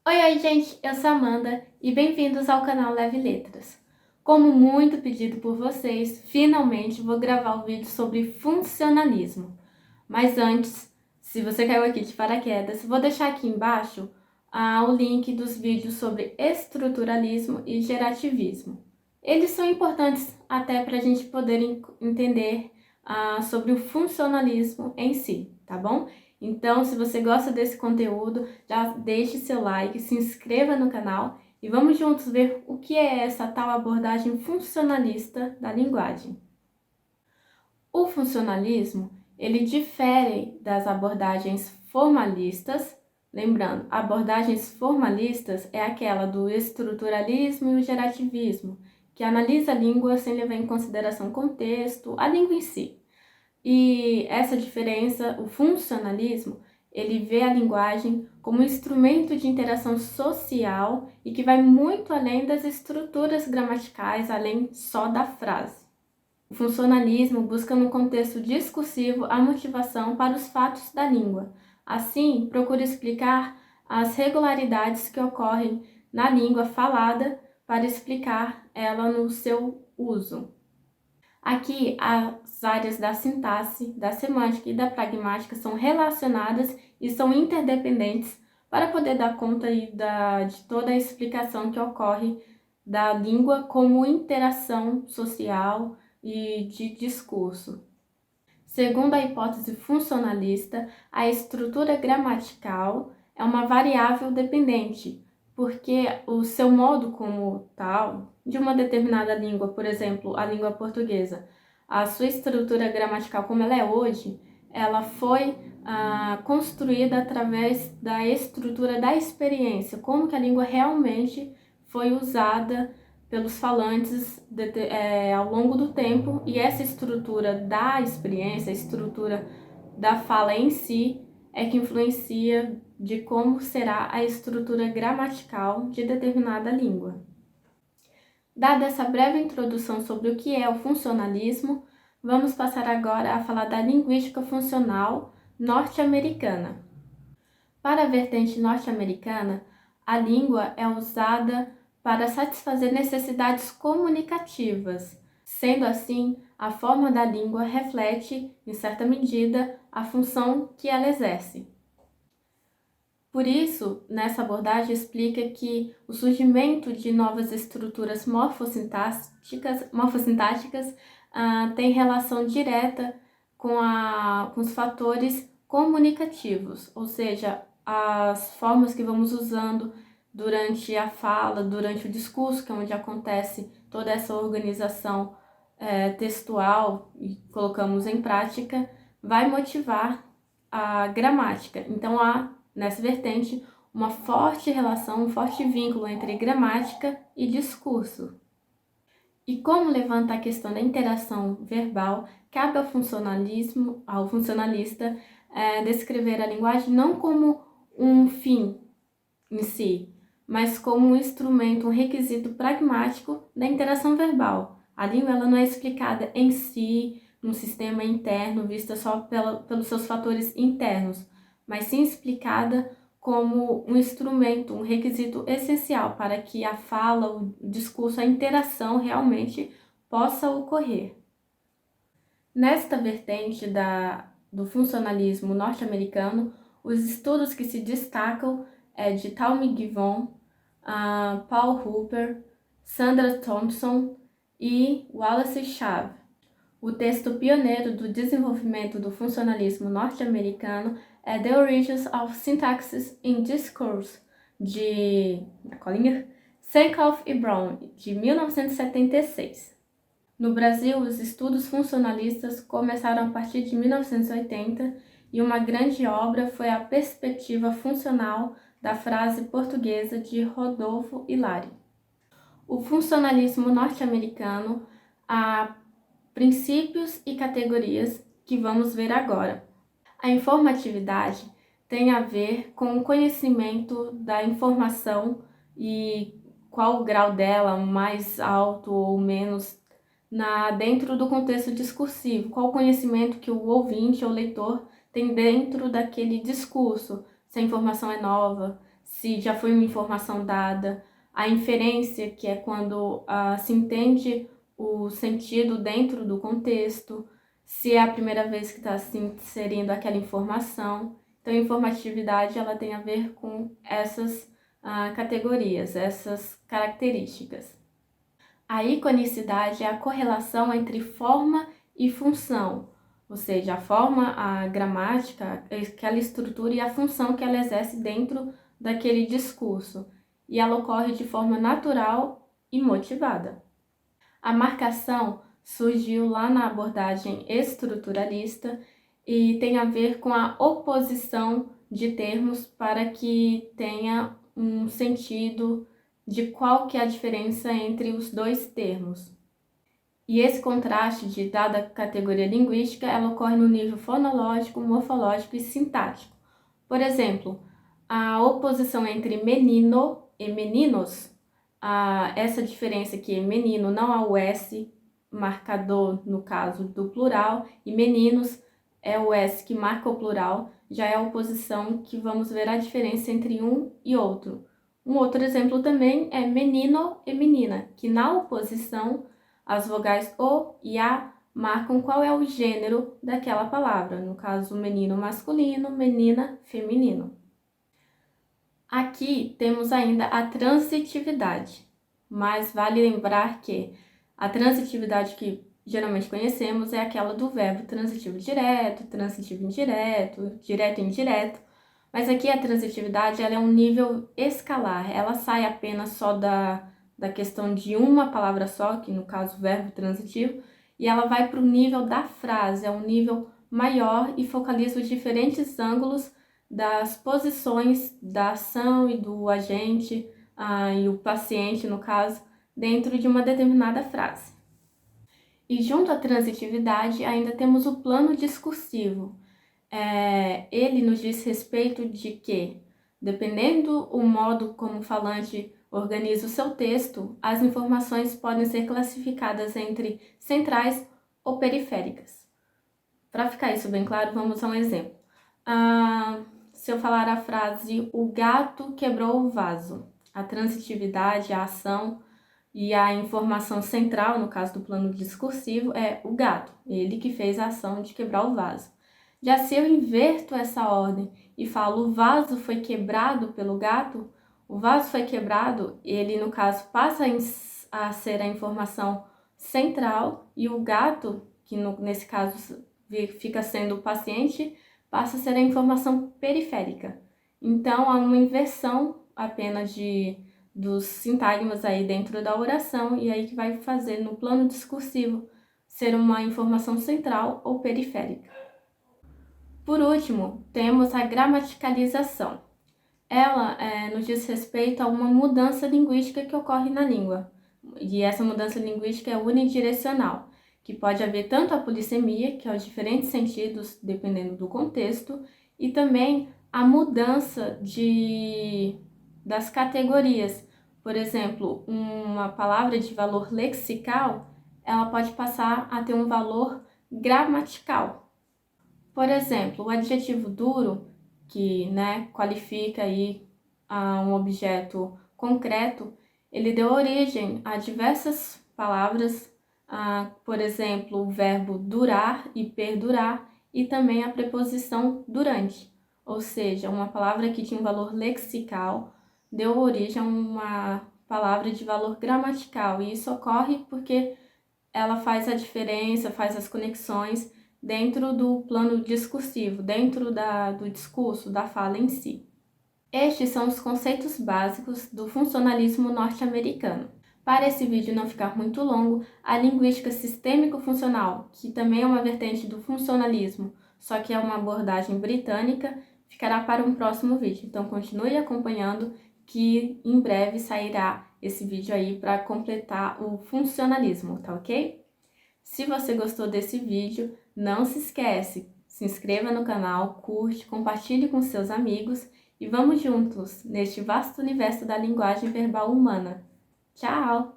Oi, gente, eu sou a Amanda e bem-vindos ao canal Leve Letras. Como muito pedido por vocês, finalmente vou gravar um vídeo sobre funcionalismo. Mas antes, se você caiu aqui de paraquedas, vou deixar aqui embaixo o link dos vídeos sobre estruturalismo e gerativismo. Eles são importantes até para a gente poder entender sobre o funcionalismo em si, tá bom? Então, se você gosta desse conteúdo, já deixe seu like, se inscreva no canal e vamos juntos ver o que é essa tal abordagem funcionalista da linguagem. O funcionalismo, ele difere das abordagens formalistas. Lembrando, abordagens formalistas é aquela do estruturalismo e o gerativismo, que analisa a língua sem levar em consideração o contexto, a língua em si. E essa diferença, o funcionalismo, ele vê a linguagem como um instrumento de interação social e que vai muito além das estruturas gramaticais, além só da frase. O funcionalismo busca no contexto discursivo a motivação para os fatos da língua. Assim, procura explicar as regularidades que ocorrem na língua falada para explicar ela no seu uso. Aqui, as áreas da sintaxe, da semântica e da pragmática são relacionadas e são interdependentes para poder dar conta de toda a explicação que ocorre da língua como interação social e de discurso. Segundo a hipótese funcionalista, a estrutura gramatical é uma variável dependente, porque o seu modo como tal, de uma determinada língua, por exemplo, a língua portuguesa, a sua estrutura gramatical como ela é hoje, ela foi construída através da estrutura da experiência, como que a língua realmente foi usada pelos falantes ao longo do tempo, e essa estrutura da experiência, a estrutura da fala em si, é que influencia de como será a estrutura gramatical de determinada língua. Dada essa breve introdução sobre o que é o funcionalismo, vamos passar agora a falar da linguística funcional norte-americana. Para a vertente norte-americana, a língua é usada para satisfazer necessidades comunicativas. Sendo assim, a forma da língua reflete, em certa medida, a função que ela exerce. Por isso, nessa abordagem explica que o surgimento de novas estruturas morfossintáticas tem relação direta com os fatores comunicativos, ou seja, as formas que vamos usando durante a fala, durante o discurso, que é onde acontece toda essa organização textual e colocamos em prática, vai motivar a gramática. Então, nessa vertente, uma forte relação, um forte vínculo entre gramática e discurso. E como levanta a questão da interação verbal, cabe ao funcionalista descrever a linguagem não como um fim em si, mas como um instrumento, um requisito pragmático da interação verbal. A língua ela não é explicada em si, num sistema interno, vista só pelos seus fatores internos, mas sim explicada como um instrumento, um requisito essencial para que a fala, o discurso, a interação realmente possa ocorrer. Nesta vertente do funcionalismo norte-americano, os estudos que se destacam de Talmy Gibbon, Paul Hooper, Sandra Thompson e Wallace Shaw. O texto pioneiro do desenvolvimento do funcionalismo norte-americano é The Origins of Syntax in Discourse, de Sankoff e Brown, de 1976. No Brasil, os estudos funcionalistas começaram a partir de 1980 e uma grande obra foi a Perspectiva Funcional da Frase Portuguesa, de Rodolfo Hilário. O funcionalismo norte-americano há princípios e categorias que vamos ver agora. A informatividade tem a ver com o conhecimento da informação e qual o grau dela, mais alto ou menos, dentro do contexto discursivo, qual o conhecimento que o ouvinte ou leitor tem dentro daquele discurso, se a informação é nova, se já foi uma informação dada, a inferência, que é quando se entende o sentido dentro do contexto, se é a primeira vez que está se inserindo aquela informação. Então, a informatividade ela tem a ver com essas categorias, essas características. A iconicidade é a correlação entre forma e função, ou seja, a forma, a gramática, aquela estrutura e a função que ela exerce dentro daquele discurso, e ela ocorre de forma natural e motivada. A marcação surgiu lá na abordagem estruturalista e tem a ver com a oposição de termos para que tenha um sentido de qual que é a diferença entre os dois termos. E esse contraste de dada categoria linguística, ela ocorre no nível fonológico, morfológico e sintático. Por exemplo, a oposição entre menino e meninos, essa diferença aqui, menino não há o S marcador no caso do plural, e meninos é o S que marca o plural, já é a oposição que vamos ver a diferença entre um e outro. Um outro exemplo também é menino e menina, que na oposição as vogais O e A marcam qual é o gênero daquela palavra, no caso menino masculino, menina feminino. Aqui temos ainda a transitividade, mas vale lembrar que a transitividade que geralmente conhecemos é aquela do verbo transitivo direto, transitivo indireto, direto e indireto, mas aqui a transitividade ela é um nível escalar, ela sai apenas só da questão de uma palavra só, que no caso o verbo transitivo, e ela vai para o nível da frase, é um nível maior e focaliza os diferentes ângulos das posições da ação e do agente, e o paciente, no caso, dentro de uma determinada frase. E junto à transitividade, ainda temos o plano discursivo. Ele nos diz respeito de que, dependendo o modo como o falante organiza o seu texto, as informações podem ser classificadas entre centrais ou periféricas. Para ficar isso bem claro, vamos a um exemplo. Se eu falar a frase "o gato quebrou o vaso", a transitividade, a ação e a informação central, no caso do plano discursivo, é o gato, ele que fez a ação de quebrar o vaso. Já se eu inverto essa ordem e falo "o vaso foi quebrado pelo gato", o vaso foi quebrado, ele no caso passa a ser a informação central, e o gato, que nesse caso fica sendo o paciente, passa a ser a informação periférica. Então, há uma inversão apenas dos sintagmas aí dentro da oração, e aí que vai fazer no plano discursivo ser uma informação central ou periférica. Por último, temos a gramaticalização. Ela nos diz respeito a uma mudança linguística que ocorre na língua, e essa mudança linguística é unidirecional, que pode haver tanto a polissemia, que é os diferentes sentidos dependendo do contexto, e também a mudança das categorias. Por exemplo, uma palavra de valor lexical, ela pode passar a ter um valor gramatical. Por exemplo, o adjetivo duro, que qualifica aí um objeto concreto, ele deu origem a diversas palavras, por exemplo, o verbo durar e perdurar, e também a preposição durante, ou seja, uma palavra que tinha um valor lexical deu origem a uma palavra de valor gramatical, e isso ocorre porque ela faz a diferença, faz as conexões dentro do plano discursivo, dentro do discurso, da fala em si. Estes são os conceitos básicos do funcionalismo norte-americano. Para esse vídeo não ficar muito longo, a linguística sistêmico-funcional, que também é uma vertente do funcionalismo, só que é uma abordagem britânica, ficará para um próximo vídeo. Então continue acompanhando, que em breve sairá esse vídeo aí para completar o funcionalismo, tá ok? Se você gostou desse vídeo, não se esquece, se inscreva no canal, curte, compartilhe com seus amigos e vamos juntos neste vasto universo da linguagem verbal humana. Tchau!